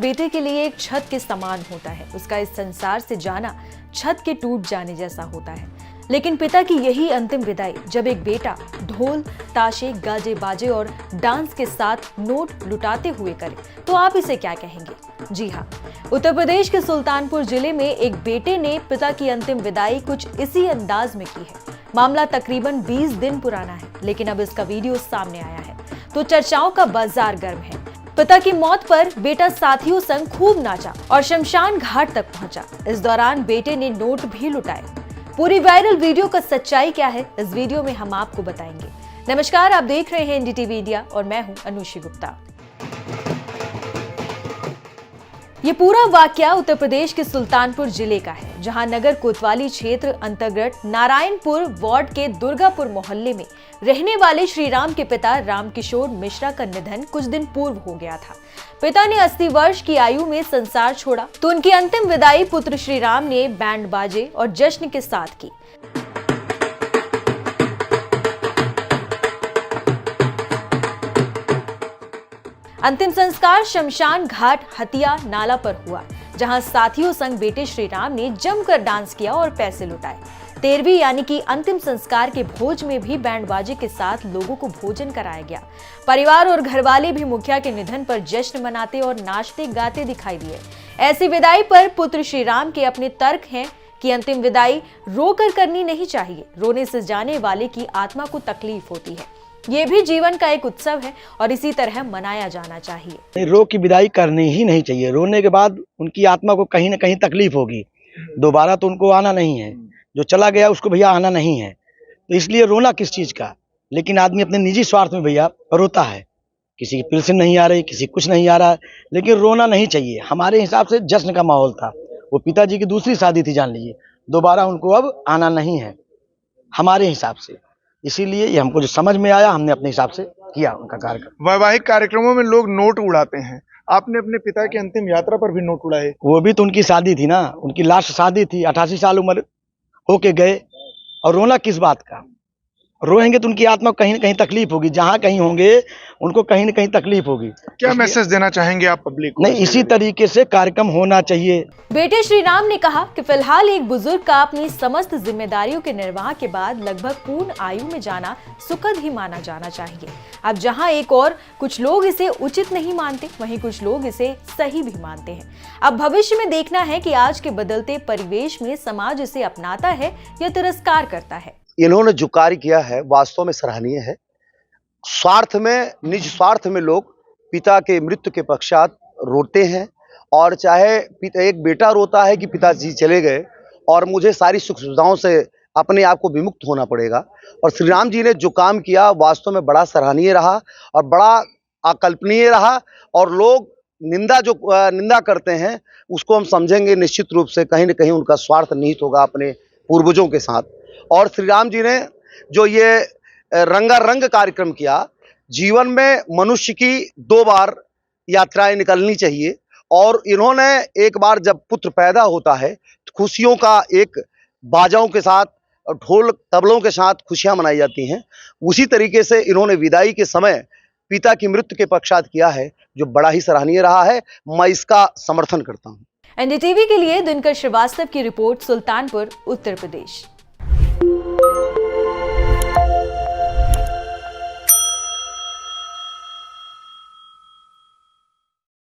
बेटे के लिए एक छत के समान होता है। उसका इस संसार से जाना छत के टूट जाने जैसा होता है। लेकिन पिता की यही अंतिम विदाई जब एक बेटा ढोल, ताशे, गाजे बाजे और डांस के साथ नोट लुटाते हुए करे, तो आप इसे क्या कहेंगे? जी हाँ, उत्तर प्रदेश के सुल्तानपुर जिले में एक बेटे ने पिता की अंतिम विदाई कुछ इसी अंदाज में की है। मामला तकरीबन 20 दिन पुराना है, लेकिन अब इसका वीडियो सामने आया है तो चर्चाओं का बाजार गर्म है। पिता की मौत पर बेटा साथियों संग खूब नाचा और शमशान घाट तक पहुंचा। इस दौरान बेटे ने नोट भी लुटाए। पूरी वायरल वीडियो का सच्चाई क्या है, इस वीडियो में हम आपको बताएंगे। नमस्कार, आप देख रहे हैं एनडीटीवी इंडिया और मैं हूं अनुषी गुप्ता। ये पूरा वाकया उत्तर प्रदेश के सुल्तानपुर जिले का है, जहां नगर कोतवाली क्षेत्र अंतर्गत नारायणपुर वार्ड के दुर्गापुर मोहल्ले में रहने वाले श्रीराम के पिता रामकिशोर मिश्रा का निधन कुछ दिन पूर्व हो गया था। पिता ने 80 वर्ष की आयु में संसार छोड़ा तो उनकी अंतिम विदाई पुत्र श्रीराम ने बैंड बाजे और जश्न के साथ की। अंतिम संस्कार शमशान घाट हतिया नाला पर हुआ, जहां साथियों संग बेटे श्रीराम ने जमकर डांस किया और पैसे लुटाए। 13वीं यानी कि अंतिम संस्कार के भोज में भी बैंड बाजे के साथ लोगों को भोजन कराया गया। परिवार और घरवाले भी मुखिया के निधन पर जश्न मनाते और नाचते गाते दिखाई दिए। ऐसी विदाई पर पुत्र श्रीराम के अपने तर्क हैं कि अंतिम विदाई रोकर करनी नहीं चाहिए। रोने से जाने वाले की आत्मा को तकलीफ होती है। ये भी जीवन का एक उत्सव है और इसी तरह मनाया जाना चाहिए। रो की विदाई करनी ही नहीं चाहिए। रोने के बाद उनकी आत्मा को कहीं ना कहीं तकलीफ होगी, दोबारा तो उनको आना नहीं है। जो चला गया उसको भैया आना नहीं है, तो इसलिए रोना किस चीज का। लेकिन आदमी अपने निजी स्वार्थ में भैया रोता है, किसी की पेंशन नहीं आ रही, किसी कुछ नहीं आ रहा, लेकिन रोना नहीं चाहिए। हमारे हिसाब से जश्न का माहौल था। वो पिताजी की दूसरी शादी थी, जान लीजिए, दोबारा उनको अब आना नहीं है हमारे हिसाब से। इसीलिए ये हमको जो समझ में आया, हमने अपने हिसाब से किया उनका कार्यक्रम। वैवाहिक कार्यक्रमों में लोग नोट उड़ाते हैं, आपने अपने पिता की अंतिम यात्रा पर भी नोट उड़ाए। वो भी तो उनकी शादी थी ना, उनकी लास्ट शादी थी। 88 साल उम्र होके गए, और रोना किस बात का? रोएंगे तो उनकी आत्मा को कहीं ना कहीं तकलीफ होगी। जहां कहीं होंगे उनको कहीं ना कहीं तकलीफ होगी। क्या मैसेज देना चाहेंगे आप पब्लिक को? नहीं, इसी तरीके से कार्यक्रम होना चाहिए। बेटे श्रीराम ने कहा कि फिलहाल एक बुजुर्ग का अपनी समस्त जिम्मेदारियों के निर्वाह के बाद लगभग पूर्ण आयु में जाना सुखद ही माना जाना चाहिए। अब जहां एक और कुछ लोग इसे उचित नहीं मानते, वहीं कुछ लोग इसे सही भी मानते हैं। अब भविष्य में देखना है कि आज के बदलते परिवेश में समाज इसे अपनाता है या तिरस्कार करता है। इन्होंने जो कार्य किया है वास्तव में सराहनीय है। स्वार्थ में, निज स्वार्थ में लोग पिता के मृत्यु के पश्चात रोते हैं, और चाहे पिता, एक बेटा रोता है कि पिताजी चले गए और मुझे सारी सुख सुविधाओं से अपने आप को विमुक्त होना पड़ेगा। और श्री राम जी ने जो काम किया वास्तव में बड़ा सराहनीय रहा और बड़ा अकल्पनीय रहा। और लोग निंदा करते हैं, उसको हम समझेंगे निश्चित रूप से कहीं न कहीं उनका स्वार्थ निहित होगा अपने पूर्वजों के साथ। और श्री राम जी ने जो ये रंगारंग कार्यक्रम किया, जीवन में मनुष्य की 2 बार यात्राएं निकलनी चाहिए। और इन्होंने एक बार जब पुत्र पैदा होता है तो खुशियों का एक बाजाओं के साथ, ढोल तबलों के साथ खुशियां मनाई जाती हैं। उसी तरीके से इन्होंने विदाई के समय पिता की मृत्यु के पश्चात किया है, जो बड़ा ही सराहनीय रहा है। मैं इसका समर्थन करता हूँ। एनडीटीवी के लिए दिनकर श्रीवास्तव की रिपोर्ट, सुल्तानपुर, उत्तर प्रदेश।